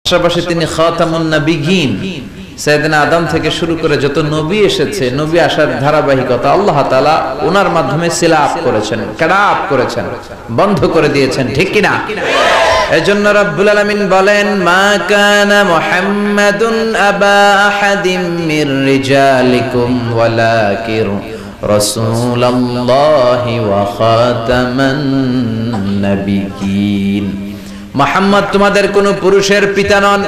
পাশাপাশি তিনি খাতামুন নবিয়্যিন, সাইয়েদনা আদম থেকে শুরু করে যত নবী এসেছে, নবী আসার ধারাবাহিকতা আল্লাহ তাআলা ওনার মাধ্যমে সিলাপ করেছেন, কারাপ করেছেন, বন্ধ করে দিয়েছেন, ঠিক কি না? এজন্য রব্বুল আলামিন বলেন, মা কানা মুহাম্মাদুন আবা আহাদিম মির রিজালিকুম ওয়ালাকিন রাসূলুল্লাহি ওয়া খাতামান নাবিয়্যিন। মুহাম্মদ তোমাদের কোন পুরুষের পিতা নন,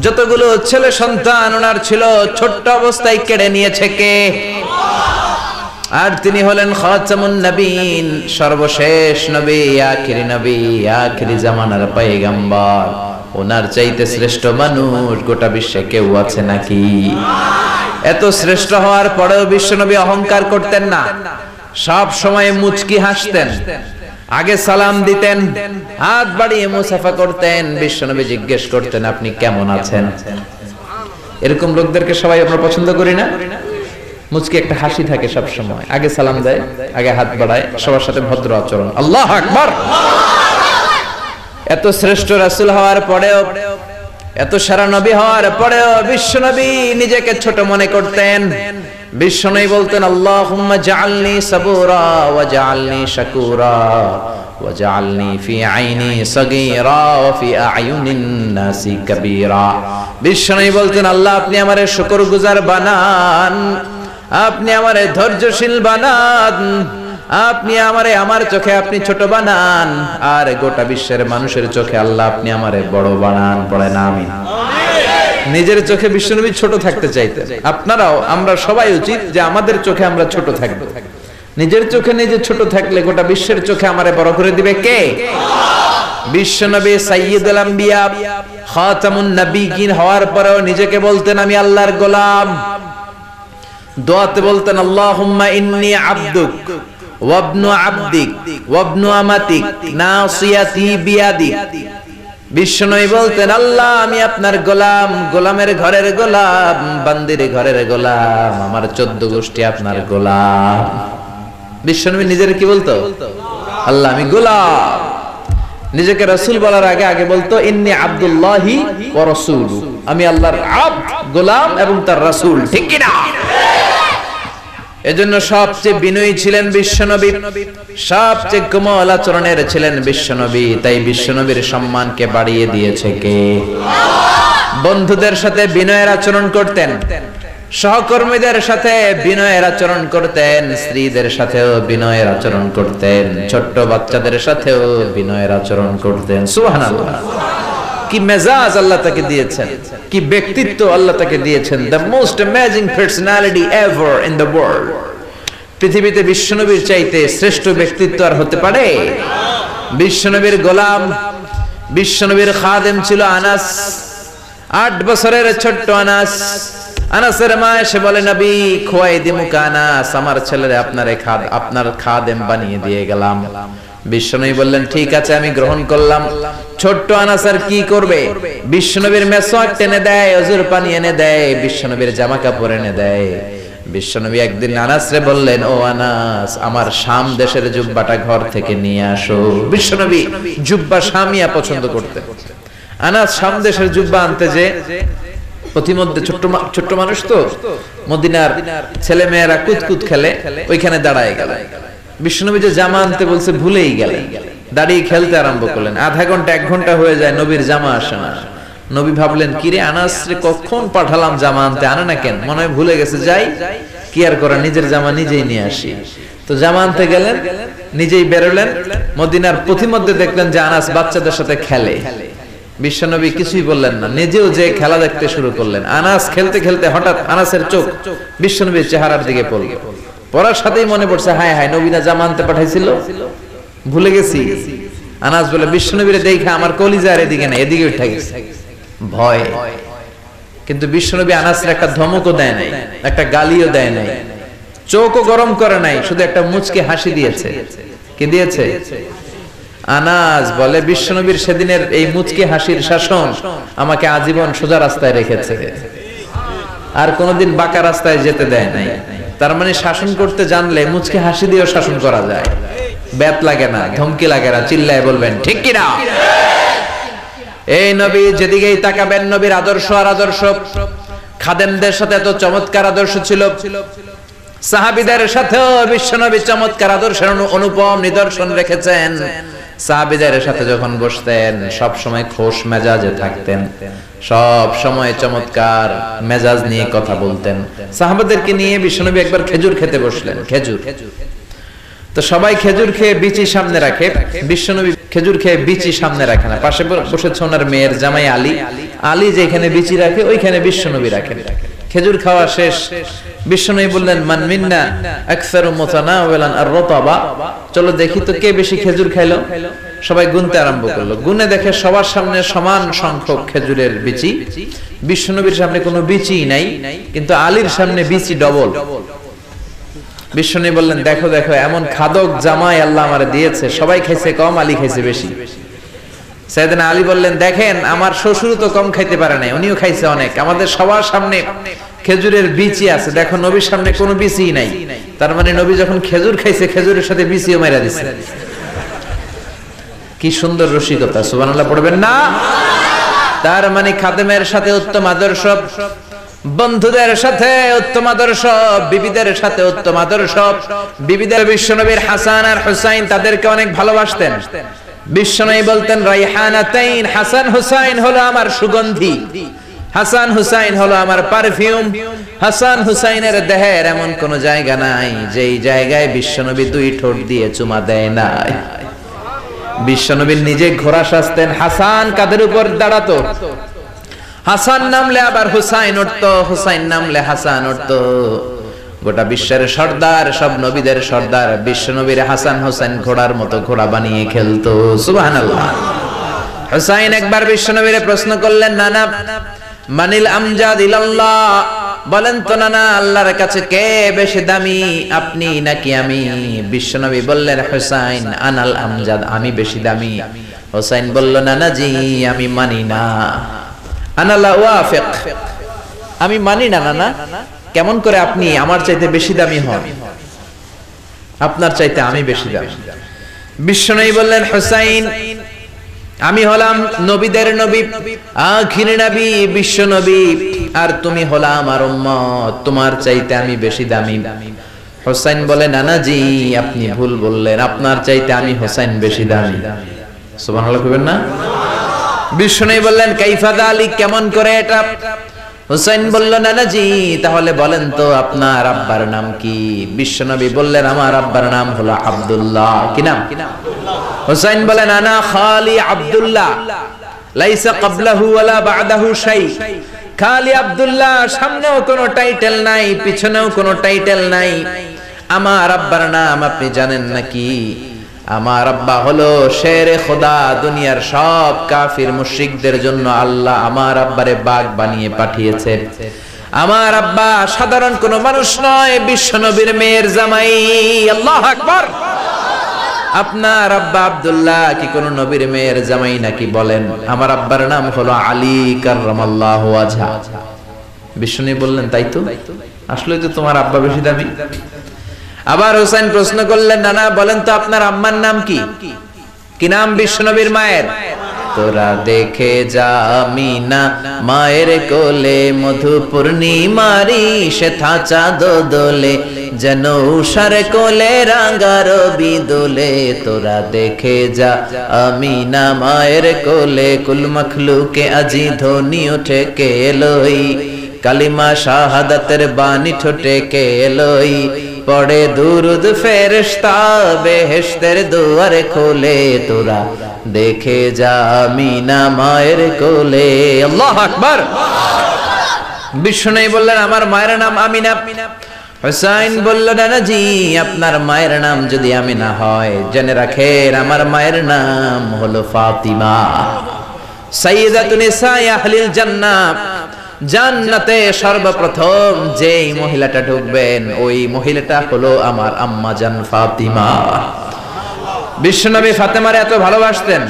যতগুলো ছেলে সন্তান ওনার ছিল ছোট্ট অবস্থায় কেড়ে নিয়েছে কে? আর তিনি হলেন খাতামুন নবীন, সর্বশেষ নবী, আখিরি নবী, আখিরি জামানার পয়গম্বর। ওনার চাইতে শ্রেষ্ঠ মানুষ গোটা বিশ্বে কেউ আছে নাকি? এত শ্রেষ্ঠ হওয়ার পরেও বিশ্বনবী অহংকার করতেন না, সব সময় মুচকি হাসতেন, আগে সালাম দিতেন, হাত বাড়িয়ে মুসাফা করতেন। বিশ্বনবী জিজ্ঞেস করতেন, আপনি কেমন আছেন? এরকম লোকদেরকে সবাই আমরা পছন্দ করি না? মুচকি একটা হাসি থাকে সব সময়, আগে সালাম দেয়, আগে হাত বাড়ায়, সবার সাথে ভদ্র আচরণ। আল্লাহু আকবার। এত শ্রেষ্ঠ রাসূল হওয়ার পরেও, এত সারা নবী হওয়ার পরেও বিশ্বনবী নিজেকে ছোট মনে করতেন। বিশ্বনবী বলতেন, আল্লাহুম্মা জাআলনি সাবুরা ওয়া জাআলনি শাকুরা ওয়া জাআলনি ফি আইনি সাগীরা ওয়া ফি আয়ুনিন নাসি কাবীরা। বিশ্বনবী বলতেন, আল্লাহ আপনি আমারে শুকরগুজার বানান, আপনি আমারে ধৈর্যশীল বানান, আপনি আমারে আমার চোখে আপনি ছোট বানান, আর গোটা বিশ্বের মানুষের চোখে আল্লাহ আপনি আমারে বড় বানান। পড়েন আমিন। নিজের চোখে বিশ্বনবী ছোট থাকতে চাইতেন। আপনারাও, আমরা সবাই উচিত যে আমাদের চোখে আমরা ছোট থাকব। নিজের চোখে নিজে ছোট থাকলে গোটা বিশ্বের চোখে আমারে বড় করে দিবে কে? বিশ্বনবী সাইয়্যিদুল আম্বিয়া, খাতামুন নবিয়্যিন হওয়ার পরেও নিজেকে বলতেন, আমি আল্লাহর গোলাম। দোয়াতে বলতেন, আল্লাহুম্মা ইন্নী আবদুক ওয়া ইবনু আবদিক ওয়া ইবনু আমাতিক নাসিয়াতি বিয়াদিক। বিশ্বনবী বলতেন, আল্লাহ আমি আপনার গোলাম, গোলামের ঘরের গোলাম, বান্দির ঘরের গোলাম, আমার 14 গোষ্ঠী আপনার গোলাম। বিশ্বনবী নিজের কি বলতো? আল্লাহ আমি গোলাম। নিজেকে রাসূল বলার আগে আগে বলতো, ইন্নী আব্দুল্লাহি ওয়া রাসূলু, আমি আল্লাহর আব্দ, গোলাম এবং তার রাসূল, ঠিক কি না? এজন্য সবচেয়ে বিনয়ী ছিলেন বিশ্বনবী, সবচেয়ে কোমল আচরণের ছিলেন বিশ্বনবী। তাই বিশ্বনবীর সম্মানকে বাড়িয়ে দিয়েছে কে? বন্ধুদের সাথে বিনয়ের আচরণ করতেন, সহকর্মীদের সাথে বিনয়ের আচরণ করতেন, স্ত্রীদের সাথেও বিনয়ের আচরণ করতেন, ছোট্ট বাচ্চাদের সাথেও বিনয়ের আচরণ করতেন। সুবহানাল্লাহ। কি মেজাজ আল্লাহ তাকে দিয়েছেন, কি ব্যক্তিত্ব আল্লাহ তাকে দিয়েছেন। The most amazing personality ever in the world. পৃথিবীতে বিশ্বনবীর চাইতে শ্রেষ্ঠ ব্যক্তিত্ব আর হতে পারে? বিশ্বনবীর গোলাম, বিশ্বনবীর খাদেম ছিল আনাস, 8 বছরের ছোট্ট আনাস। আনাসের মা এসে বলে, নবী খোয়াই দিমুকা আনাস, আমার ছেলেরে আপনার খাদেম বানিয়ে দিয়ে গেলাম। বিশ্বনবী বললেন, ঠিক আছে আমি গ্রহণ করলাম। ছোট্ট আনাস আর কি করবে? বিশ্বনবীর মেসওয়াক টেনে দেয়, ওযুর পানি এনে দেয়, বিশ্বনবীর জামা কাপড় এনে দেয়। বিশ্বনবী একদিন আনাসরে বললেন, ও আনাস, আমার শাম দেশের জুব্বাটা ঘর থেকে নিয়ে আসো। বিশ্বনবী জুব্বা শামিয়া পছন্দ করতেন। আনাস শাম দেশের জুব্বা আনতে যে প্রতিমধ্যে ছোট্ট মানুষ তো, মদিনার ছেলে মেয়েরা কুতকুত খেলে, ওইখানে দাঁড়ায় গেল। বিশ্বনবী যে জামা আনতে বলছে ভুলেই গেলেন, দাঁড়িয়ে খেলতে আরম্ভ করলেন। আধা ঘন্টা 1 ঘন্টা হয়ে যায়, নবীর জামা আসে না। নবী ভাবলেন, কিরে আনাস রে কখন পাঠালাম জামা আনতে, আনে না কেন? মনে হয় ভুলে গেছে, যাই কি আর করা, নিজের জামা নিজেই নিয়ে আসি। তো জামা আনতে গেলেন, নিজেই বেরোলেন। মদিনার প্রতিমধ্যে দেখলেন যে আনাস বাচ্চাদের সাথে খেলে। বিশ্বনবী কিছুই বললেন না, নিজেও যে খেলা দেখতে শুরু করলেন। আনাস খেলতে খেলতে হঠাৎ আনাসের চোখ বিশ্বনবীর চেহারার দিকে পড়ল। পড়ার সাথেই মনে পড়ছে, হায় হায়, নবী না জামা আনতে পাঠাইছিল, ভুলে গেছি। আনাস বলে, বিশ্বনবীরে দেখা আমার কলিজা আর এদিকে না, এদিকে উঠে গেছে ভয়। কিন্তু বিশ্বনবী আনাসের একটা ধমকও দেয় নাই, একটা গালিও দেয় নাই, চোখও গরম করে নাই, শুধু একটা মুচকি হাসি দিয়েছে। কি দিয়েছে? আনাস বলে, বিশ্বনবীর সেদিনের এই মুচকি হাসির শাসন আমাকে আজীবন সোজা রাস্তায় রেখেছে, আর কোনোদিন বাঁকা রাস্তায় যেতে দেয় নাই। তার মানে শাসন করতে জানলে মুচকি হাসি দিয়েও শাসন করা যায়। ব্যাত লাগে না, ধমকি লাগে না, চিল্লায় বলবেন ঠিক কিনা। এই নবী যেদিকেই তাকাবেন নবীর আদর্শ আর আদর্শ। খাদেমদের সাথে এত চমৎকার আদর্শ ছিল, সাহাবীদের সাথেও বিশ্বনবী চমৎকার আদর্শের অনুপম নিদর্শন রেখেছেন। সাহাবীদের সাথে যখন বসতেন সব সময় খোশ মেজাজে থাকতেন, সব সময় চমৎকার মেজাজ নিয়ে কথা বলতেন। সাহাবাদেরকে নিয়ে বিশ্বনবী একবার খেজুর খেতে বসলেন। খেজুর তো সবাই খেজুর খেয়ে বিচি সামনে রাখে, বিশ্বনবী খেজুর খেয়ে বিচি সামনে রাখে না। পাশে বসেছে ওনার মেয়ের জামাই আলী। আলী যেখানে বিচি রাখে ওইখানে বিশ্বনবী রাখেন। খেজুর খাওয়া শেষ, বিশ্বনবী বললেন মান মিন্না আকসারু মুতানাওয়ালান আর-রতাবা, চলো দেখি তো কে বেশি খেজুর খাইলো। সবাই গুনতে আরম্ভ করলো, গুনে দেখে সবার সামনে সমান সংখ্যক খেজুরের বিচি, বিশ্বনবীর সামনে কোনো বিচি নাই, কিন্তু আলীর সামনে বিচি ডবল। বিশ্বনবী বললেন দেখো দেখো এমন খাদক জামাই আল্লাহ আমারে দিয়েছে, সবাই খাইছে কম, আলী খাইছে বেশি। সাইয়েদনা আলী বললেন দেখেন আমার শ্বশুর তো কম খাইতে পারে নাই, উনিও খাইছে অনেক, আমাদের সবার সামনে খেজুরের বিচি আছে, দেখো নবীর সামনে কোনো বিচি নাই, তার মানে নবী যখন খেজুর খাইছে খেজুরের সাথে বিচিও মাইরা দিছে। কি সুন্দর রসিকতা, সুবহানাল্লাহ পড়বেন না? তার মানে খাদেমের সাথে উত্তম আদর্শ, বন্ধুদের সাথে উত্তম আদর্শ, বিবিদের সাথে উত্তম আদর্শ। বিবিদের বিশ্বনবীর হাসান আর হুসাইন তাদেরকে অনেক ভালোবাসতেন। বিশ্বনবী বলতেন রাইহানাতাইন, হাসান হুসাইন হলো আমার সুগন্ধি, হাসান হুসাইন হলো আমার পারফিউম। হাসান হুসাইনের দেহের এমন কোন জায়গা নাই যেই জায়গায় বিশ্বনবী দুই ঠোঁট দিয়ে চুমা দেয় নাই। বিশ্বনবী নিজে ঘোড়া সাজতেন, হাসান কাদের উপর দাঁড়াতো, হাসান নামলে আবার হুসাইন উঠতো, হুসাইন নামলে হাসান উঠতো। গোটা বিশ্বের সর্দার, সব নবীদের সর্দার বিশ্বনবীর হাসান হুসাইন ঘোড়ার মতো ঘোড়া বানিয়ে খেলতো। সুবহানাল্লাহ। হুসাইন একবার বিশ্বনবীরে প্রশ্ন করলেন নানা মানিল আমজাদ ইলাল্লাহ, বলেন তো নানা আল্লাহর কাছে কে বেশি দামি, আপনি নাকি আমি? বিশ্বনবী বললেন হুসাইন আনাল আমজাদ, আমি বেশি দামি। হুসাইন বলল নানা জি আমি মানি না, আনা লা ওয়াফিক, আমি মানি না নানা। কেমন করে আপনি আমার চাইতে বেশি দামি হন? আপনার চাইতে আমি বেশি দামি। বিশ্বনবী বললেন হুসাইন আমি হলাম নবীদের নবী, আখির নবী বিশ্বনবী, আর তুমি হলা আমার উম্মত, তোমার চাইতে আমি বেশি দামি। হুসাইন বলে নানা জি আপনি ভুল বললেন, আপনার চাইতে আমি হুসাইন বেশি দামি। সুবহানাল্লাহ কইবেন না? বিশ্বনবী বললেন কাইফা যালিক, কেমন করে এটা? হুসাইন বলল নানা জি তাহলে বলেন তো আপনার আব্বার নাম কি? বিশ্বনবী বললেন আমার আব্বার নাম হলো আব্দুল্লাহ। কি নাম? হুসাইন বলেন আনা খালি আব্দুল্লাহ, লাইসা ক্বাবলাহু ওয়ালা বা'দাহু শাই। খালি আব্দুল্লাহ, সামনেও কোনো টাইটেল নাই, পিছনেও কোনো টাইটেল নাই। আমার আব্বার নাম আপনি জানেন নাকি? আমার আব্বা হলো শেরে খোদা, দুনিয়ার সব কাফির মুশরিকদের জন্য আল্লাহ আমার আব্বারে বাগ বানিয়ে পাঠিয়েছে। আমার আব্বা সাধারণ কোন মানুষ নয়, বিশ্বনবীর মেয়ের জামাই। আল্লাহু আকবার। আপনার আব্বা আব্দুল্লাহ কি কোন নবীর মেয়ের জামাই নাকি? বলেন আমার আব্বার নাম হলো আলী কাররামাল্লাহু ওয়াজহা। বিশ্বনবী বললেন তাই তো, আসলে তো তোমার আব্বা বেশি দামি। আবার হুসাইন প্রশ্ন করলেন নানা বলেন তো আপনার আম্মার নাম কি? কি নাম বিশ্বনবীর মায়ের? তোরা দেখে যা আমিনা মায়ের কোলে, মধু পূর্ণিমারি সেথা চাঁদ দোলে, যেন উষার কোলে রাঙা রবি দোলে। তোরা দেখে যা আমিনা মায়ের কোলে, কুল মখলুকে আজি ধ্বনি ওঠে কে এলোই, কালিমা শাহাদাতের বাণী ঠোঁটে কে এলোই, পড়ে দুরুদ ফেরেশতা বেহেশতের দুয়ারে খোলে। তোরা দেখে যা আমিনা মায়ের কোলে। আল্লাহু আকবার। বিশ্বনবী বললেন আমার মায়ের নাম আমিনা। হুসাইন বলল নানা জি আপনার মায়ের নাম যদি আমিনা হয়, জেনে রাখেন আমার মায়ের নাম হলো ফাতিমা। সাইয়্যিদাতুন নিসাই আহলিল জান্নাহ, জান্নাতে সর্বপ্রথম যেই মহিলাটা ঢুকবেন ওই মহিলাটা হলো আমার আম্মা জান ফাতিমা। বিশ্বনবী ফাতেমারে এত ভালোবাসতেন,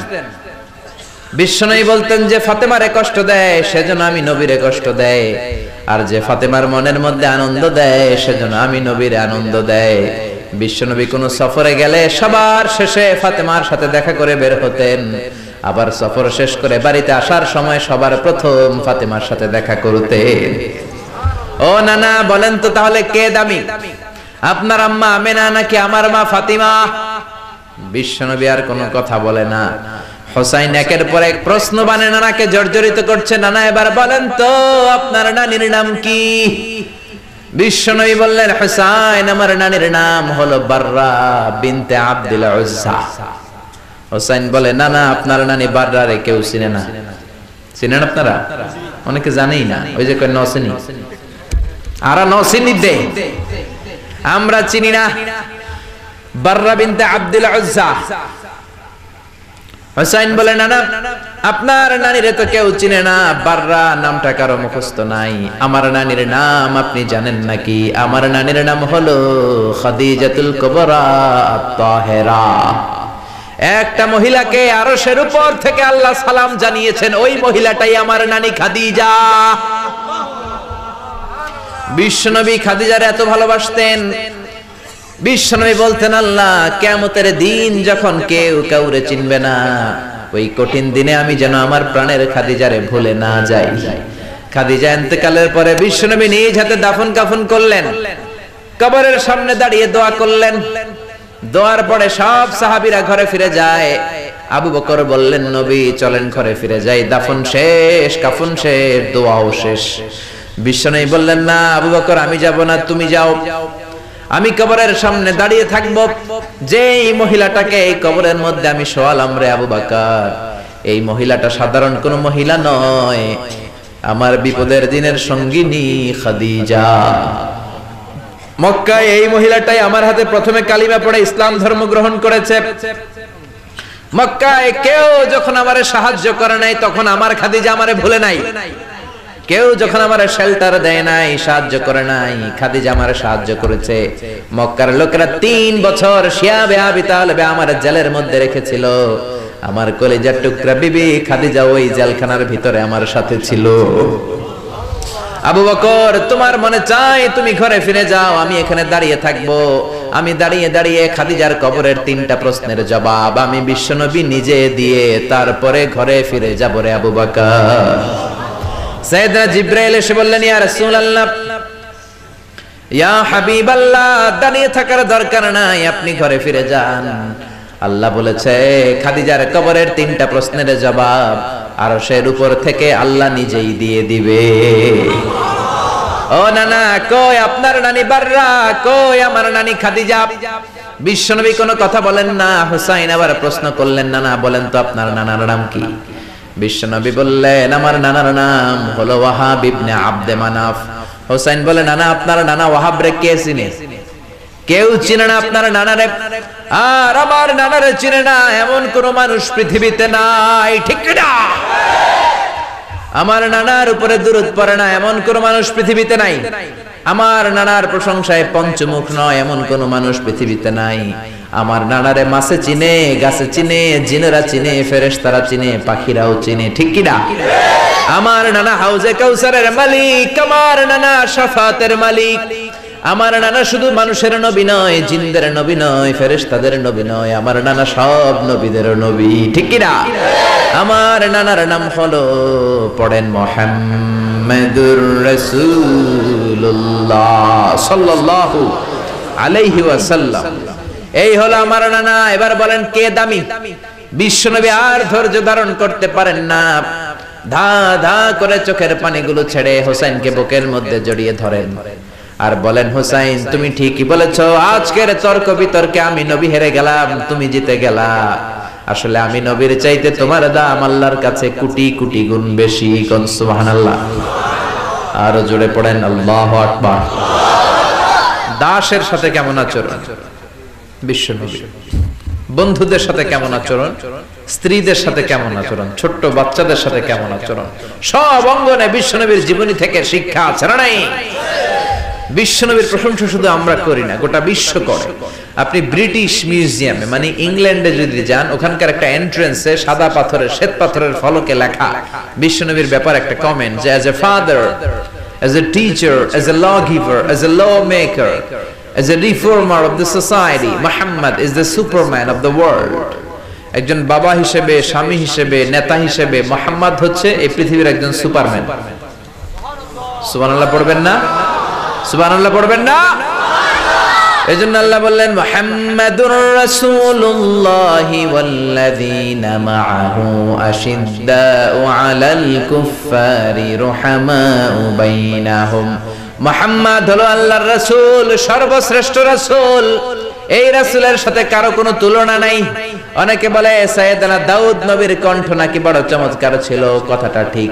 বিশ্বনবী বলতেন যে ফাতেমারে কষ্ট দেয় সেজন্য আমি নবীরে কষ্ট দেয়, আর যে ফাতেমার মনের মধ্যে আনন্দ দেয় সেজন্য আমি নবীরে আনন্দ দেয়। বিশ্বনবী কোন সফরে গেলে সবার শেষে ফাতেমার সাথে দেখা করে বের হতেন, আবার সফর শেষ করে বাড়িতে আসার সময় সবার প্রথম ফাতেমার সাথে দেখা করতেন। ও নানা বলেন তো তাহলে কে দামি, আপনার আম্মা আমেনা নাকি আমার মা ফাতিমা? বিশ্বনবী আর কোনো কথা বলে না। হোসাইন একের পর এক প্রশ্ন বানে নানাকে জর্জরিত করছে। নানা এবার বলেন তো আপনার নানির নাম কি? বিশ্বনবী বললেন, হোসাইন আমার নানির নাম হলো বাররা বিনতে আব্দুল উজ্জা। হোসাইন বলে, নানা আপনার নানি বাররা রে কেউ চিনে না। চিনেন আপনারা? অনেকে জানেই না। ওই যে কয় নসিনি, আরা নসিনি দে, আমরা চিনি না বাররা বিনতে আব্দুল উজ্জা। হোসাইন বলে, নানা আপনার নানিরে তো কেউ চিনে না, বাররা নামটা কারো মুখস্থ নাই। আমার নানির নাম আপনি জানেন নাকি? আমার নানির নাম হলো খাদিজাতুল কুবরা আত-তাহেরা। একটা মহিলাকে আরশের উপর থেকে আল্লাহ সালাম জানিয়েছেন, ওই মহিলাটাই আমার নানি খাদিজা। বিশ্বনবী খাদিজার এত ভালোবাসতেন। বিশ্বনবী বলতেন, আল্লাহ কিয়ামতের দিন যখন কেউ কাউরে চিনবে না, ওই কঠিন দিনে আমি যেন আমার প্রাণের খাদিজারে ভুলে না যাই। খাদিজা ইন্তেকালের পরে বিশ্বনবী নিজ হাতে দাফন কাফন করলেন, কবরের সামনে দাঁড়িয়ে দোয়া করলেন। দোয়ার পরে সব সাহাবীরা ঘরে ফিরে যায়। আবু বকর বললেন, নবী চলেন ঘরে ফিরে যাই, দাফন শেষ, কাফন শেষ, দোয়াও শেষ। বিশ্বনবী বললেন, না আবু বকর আমি যাব না, তুমি যাও। আমি কবরের সামনে দাঁড়িয়ে থাকবো, যেই মহিলাটাকে এই কবরের মধ্যে আমি শোয়ালাম রে আবু বকর, এই মহিলাটা সাধারণ কোন মহিলা নয়, আমার বিপদের দিনের সঙ্গিনী খাদিজা। মক্কায় এই মহিলাটাই আমার হাতে প্রথমে কালিমা পড়ে ইসলাম ধর্ম গ্রহণ করেছে। মক্কায় কেউ যখন আমারে সাহায্য করে নাই, তখন আমার খাদিজা আমারে ভুলে নাই। কেউ যখন আমারে শেল্টার দেয় নাই, সাহায্য করে নাই, খাদিজা আমারে সাহায্য করেছে। মক্কার লোকেরা 3 বছর শিয়াবে আবি তালেবে আমার জেলের মধ্যে রেখেছিল। আমার কলিজার টুকরা বিবি খাদিজা ওই জেলখানার ভিতরে আমার সাথে ছিল। আবু বকর তোমার মনে চাই তুমি ঘরে ফিরে যাও, আমি এখানে দাঁড়িয়ে থাকবো। আমি দাঁড়িয়ে দাঁড়িয়ে খাদিজার কবরের 3টা প্রশ্নের জবাব আমি বিশ্বনবী নিজে দিয়ে তারপরে ঘরে ফিরে যাব রে আবু বকর। সাইয়েদনা জিবরাইল এসে বললেন, ইয়া রাসূলুল্লাহ, ইয়া হাবিবাল্লাহ, দাঁড়িয়ে থাকার দরকার নাই, আপনি ঘরে ফিরে যান। আল্লাহ বলেছে খাদিজার কবরের 3টা প্রশ্নের জবাব আরশের উপর থেকে আল্লাহ নিজেই দিয়ে দিবে। ও নানা, কই আপনার নানি বাররা, কই আমার নানি খাদিজা? বিশ্বনবী কোনো কথা বলেন না। হুসাইন আবার প্রশ্ন করলেন, নানা বলেন তো আপনার নানার নাম কি? বিশ্বনবী বললেন, আমার নানার নাম হলো ওয়াহাব ইবনে আব্দে মানাফ। হুসাইন বলে, নানা আপনার নানা ওয়াহাব রে কে চিনে? কেউ চিনে না আপনার নানারে। আর আমার নানারে চিনে না এমন কোন মানুষ পৃথিবীতে নাই, ঠিক না? আমার নানার উপরে দুরূদ পড়ে না এমন কোন মানুষ পৃথিবীতে নাই। আমার নানার প্রশংসায় পঞ্চমুখ নয় এমন কোন মানুষ পৃথিবীতে নাই। আমার নানারে মাছে চিনে, গাছে চিনে, জিনেরা চিনে, ফেরেশতারা চিনে, পাখিরাও চিনে, ঠিক কি না? আমার নানা হাউজে কাউসারের মালিক, আমার নানা শাফাতের মালিক। আমার নানা শুধু মানুষের নবী নয়, জিনদের নবী নয়, ফেরেশতাদের নবী নয়, আমার নানা সব নবীদের নবী, ঠিক কি না? আমার নানার নাম হলো, পড়েন, মুহাম্মাদুর রাসূলুল্লাহ সাল্লাল্লাহু আলাইহি ওয়াসাল্লাম। এই হলো আমার নানা। এবার বলেন কে দামি? বিশ্বনবী আর ধৈর্য ধারণ করতে পারেন না, ধা ধা করে চোখের পানিগুলো ছেড়ে হোসেনকে বুকের মধ্যে জড়িয়ে ধরেন আর বলেন, হোসেন তুমি ঠিকই বলেছো, আজকের তর্ক বিতর্কে আমি নবী হেরে গেলাম, তুমি জিতে গেলা। আসলে আমি নবীর চাইতে তোমার দাম আল্লাহর কাছে কোটি কোটি গুণ বেশি। কোন সুবহানাল্লাহ। আরো জোরে পড়েন আল্লাহু আকবার। দাসের সাথে কেমন আচরণ বিশ্বনবী, বন্ধুদের সাথে কেমন আচরণ, স্ত্রীদের সাথে কেমন আচরণ, ছোট্ট বাচ্চাদের সাথে কেমন আচরণ, সব অঙ্গনে বিশ্বনবীর জীবনী থেকে শিক্ষা আছে না নাই? বিশ্বনবীর প্রশংসা শুধু আমরা করি না, গোটা বিশ্ব করে। আপনি ব্রিটিশ মিউজিয়ামে মানে ইংল্যান্ডে যদি যান, ওখানকার একটা এন্ট্রান্সে সাদা পাথরের, শ্বেত পাথরের ফলকে লেখা বিশ্বনবীর ব্যাপারে একটা কমেন্ট যে as a father, as a teacher, as a lawgiver, as a lawmaker, as a reformer of the society, Muhammad is the superman of the world. একজন বাবা হিসেবে, স্বামী হিসেবে, নেতা হিসেবে মুহাম্মদ হচ্ছে এই পৃথিবীর একজন সুপারম্যান। সুবহানাল্লাহ পড়বেন না? সুবহানাল্লাহ পড়বেন না? এজন্য আল্লাহ বললেন মুহাম্মাদুর রাসূলুল্লাহি ওয়াল্লাযীনা মাআহু আশিদ্দাউ আলাল কুফফারি রুহামাউ বাইনাহুম। মুহাম্মদ হলো আল্লাহর রাসূল, সর্বশ্রেষ্ঠ রাসূল। এই রাসূলের সাথে কারো কোনো তুলনা নাই। অনেকে বলে সাইয়েদনা দাউদ নবীর কণ্ঠ নাকি বড় চমৎকার ছিল, কথাটা ঠিক,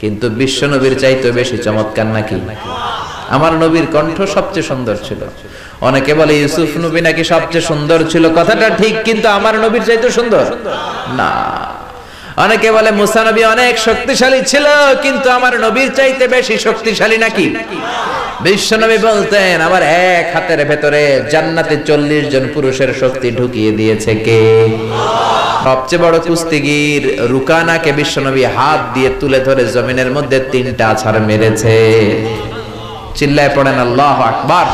কিন্তু বিশ্ব নবীর চাইতে বেশি চমৎকার নাকি? আমার নবীর কণ্ঠ সবচেয়ে সুন্দর ছিল। অনেকে বলে ইউসুফ নবী নাকি সবচেয়ে সুন্দর ছিল, কথাটা ঠিক, কিন্তু আমার নবীর চাইতে সুন্দর না। অনেকে বলে মুসা নবী অনেক শক্তিশালী ছিল, কিন্তু আমার নবীর চাইতে বেশি শক্তিশালী নাকি? বিশ্ব নবী বলতেন আমার এক হাতের ভেতরে জান্নাতে 40 জন পুরুষের শক্তি ঢুকিয়ে দিয়েছে কে? সবচেয়ে বড় কুস্তিগির রুকানাকে বিশ্ব নবী হাত দিয়ে তুলে ধরে জমিনের মধ্যে 3টা আছাড় মেরেছে। চিল্লায় পড়েন আল্লাহু আকবার।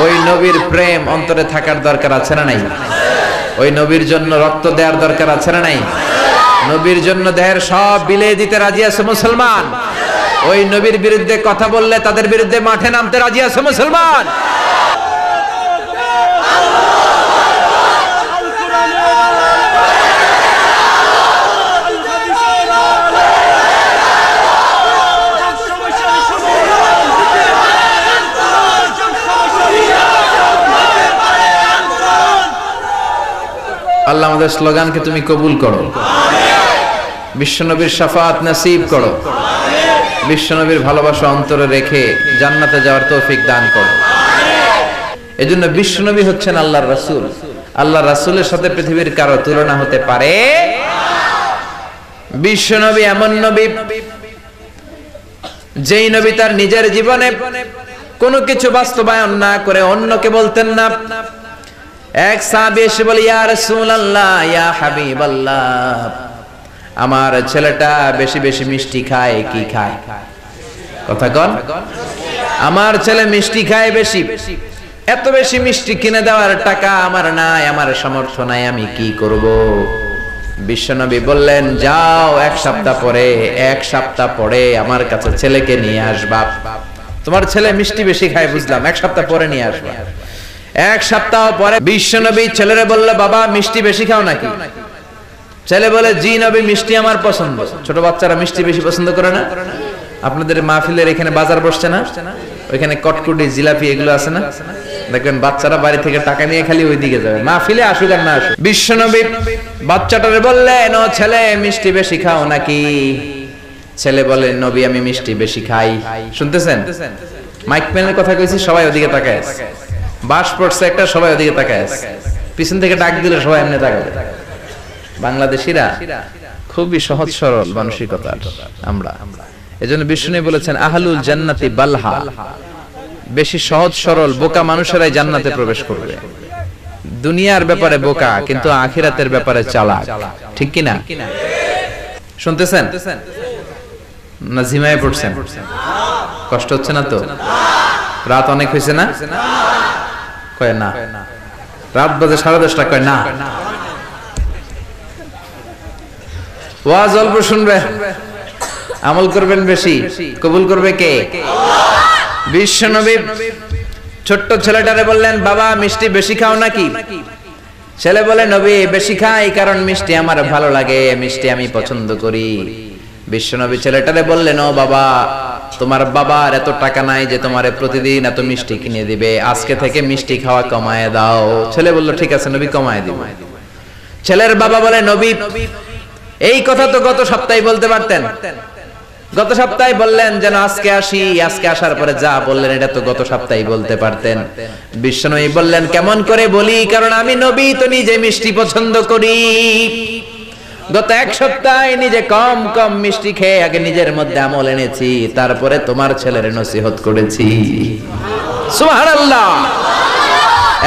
ওই নবীর প্রেম অন্তরে থাকার দরকার আছে না নাই? ওই নবীর জন্য রক্ত দেওয়ার দরকার আছে না নাই? নবীর জন্য দেহের সব বিলিয়ে দিতে রাজি আছে মুসলমান? ওই নবীর বিরুদ্ধে কথা বললে তাদের বিরুদ্ধে মাঠে নামতে রাজি আছে মুসলমান? আল্লাহ আমাদের স্লোগানকে তুমি কবুল করো, বিশ্বনবীর শাফাত নসিব করো, বিশ্বনবীর ভালোবাসা অন্তরে রেখে জান্নাতে যাওয়ার তৌফিক দান করো। এজন্য বিশ্বনবী হচ্ছেন আল্লাহর রাসূল। আল্লাহর রাসূলের সাথে পৃথিবীর কারো তুলনা হতে পারে? বিশ্বনবী এমন নবী যেই নবী তার নিজের জীবনে কোনো কিছু বাস্তবায়ন না করে অন্যকে বলতেন না। এক সাহাবী এসে বলে ইয়া রাসূলুল্লাহ, ইয়া হাবিবাল্লাহ, আমার ছেলেটা বেশি বেশি মিষ্টি খায়, কি খায়? কথা কন। আমার ছেলে মিষ্টি খায় বেশি, এত বেশি মিষ্টি কিনে দেওয়ার টাকা আমার নাই, আমার সামর্থ্য নাই, আমি কি করব? বিশ্বনবী বললেন যাও এক সপ্তাহ পরে আমার কাছে ছেলেকে নিয়ে আসবা। তোমার ছেলে মিষ্টি বেশি খায় বুঝলাম, এক সপ্তাহ পরে নিয়ে আসবা। এক সপ্তাহ পরে বিশ্বনবী ছেলেরে বলল বাবা মিষ্টি বেশি খাও নাকি? ছেলে বলে জি নবী, মিষ্টি আমার পছন্দ। ছোট বাচ্চারা মিষ্টি বেশি পছন্দ করে না? আপনাদের মাহফিলের এখানে বাজার বসছে না, ওইখানে কটকুটি জিলাপি এগুলো আছে না? দেখবেন বাচ্চারা বাড়ি থেকে টাকা নিয়ে খালি ওইদিকে যাবে, মাহফিলে আসুক আর না আসুক। বিশ্বনবী বাচ্চাটারে বললেন ও ছেলে মিষ্টি বেশি খাও নাকি? ছেলে বলে নবী আমি মিষ্টি বেশি খাই। শুনতেছেন? মাইক ম্যানের কথা কইছি, সবাই ওদিকে তাকায় আছে। বাস পড়ছে একটা, সবাই ওদিকে তাকায় আছে। পিছন থেকে ডাক দিলে সবাই এমনি তাকাবে। বাংলাদেশিরা খুবই সহজ সরল মানসিকতার আমরা। এজন্য বিষ্ণু বলেছেন আহলুল জান্নাতি বালহা, বেশি সহজ সরল বোকা মানুষেরাই জান্নাতে প্রবেশ করবে। দুনিয়ার ব্যাপারে বোকা, কিন্তু আখিরাতের ব্যাপারে চালাক, ঠিক কি না? শুনতেছেন না? ঝিমায়ে পড়ছেন? কষ্ট হচ্ছে না তো? রাত অনেক হয়েছে না? কয় না। রাত বাজে 10:30, কয় না। ওয়াজ অল্প শুনবে, আমল করবেন বেশি, কবুল করবে কে? বিশ্বনবী ছোট্ট ছেলেটারে বললেন বাবা মিষ্টি বেশি খাও নাকি? ছেলে বলে নবী বেশি খাই, কারণ মিষ্টি আমার ভালো লাগে, মিষ্টি আমি পছন্দ করি। বিশ্বনবী ছেলেটারে বললেন ও বাবা, তোমার বাবার এত টাকা নাই যে তোমারে প্রতিদিন এত মিষ্টি কিনে দিবে, আজকে থেকে মিষ্টি খাওয়া কমায় দাও। ছেলে বলল ঠিক আছে নবী, কমায় দিব। ছেলের বাবা বলে নবী এই কথা তো গত সপ্তাহে বলতে পারতেন, গত সপ্তাহে বললেন যেন আজকে আসি, আজকে আসার পরে যা বললেন এটা তো গত সপ্তাহে বলতে পারতেন। বিশ্বনবী বললেন কেমন করে বলি, কারণ আমি নবী তো নিজে মিষ্টি পছন্দ করি। গত এক সপ্তাহে নিজে কম কম মিষ্টি খেয়ে আগে নিজের মধ্যে আমল এনেছি, তারপরে তোমার ছেলের নসিহত করেছি। সুবহানাল্লাহ।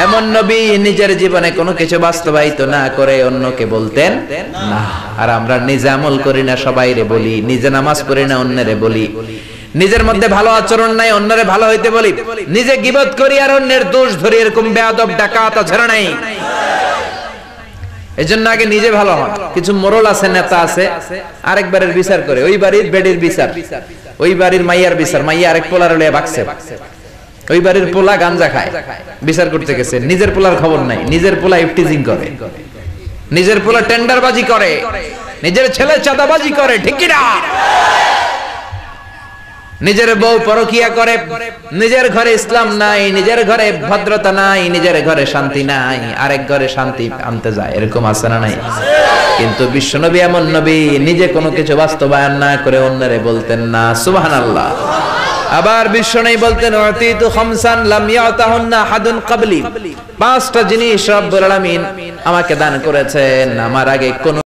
এমন নবী নিজের জীবনে কোনো কিছু বাস্তবায়িত না করে অন্যকে বলতেন না। আর আমরা নিজে আমল করি না, সবাইরে বলি। নিজে নামাজ পড়ি না, অন্যরে বলি। নিজের মধ্যে ভালো আচরণ নাই, অন্যরে ভালো হইতে বলি। নিজে গীবত করি আর অন্যের দোষ ধরি, এরকম বেয়াদব ডাকাত আছে না নাই? এজন্য আগে নিজে ভালো হন। কিছু মোরল আছে, নেতা আছে, আরেক বাড়ির বিচার করে, ওই বাড়ির বেডির বিচার, ওই বাড়ির মাইয়ার বিচার, মাইয়া আরেক পোলার লইয়া বাকছে, ওই বাড়ির পোলা গাঞ্জা খায়, বিচার করতে গেছে, নিজের পোলার খবর নাই, নিজের পোলা ইফটিজিং করে, নিজের পোলা টেন্ডারবাজি করে, নিজের ছেলে চাঁদাবাজি করে, ঠিক কি না? নিজের বউ পরকিয়া করে, নিজের ঘরে ইসলাম নাই, নিজের ঘরে ভদ্রতা নাই, নিজের ঘরে শান্তি নাই, আরেক ঘরে শান্তি আনতে যায়, এরকম আছে না নাই? কিন্তু বিশ্বনবী এমন নবী, নিজে কোনো কিছু বাস্তবায়ন না করে অন্যরে বলতেন না, সুবহানাল্লাহ। আবার বিশ্বনবী বলতেন, উতিতু খামসান লাম ইয়াতাহুন্না আহাদুন ক্বাবলি, পাঁচটা জিনিস রব্বুল আলামিন আমাকে দান করেছেন, আমার আগে কোন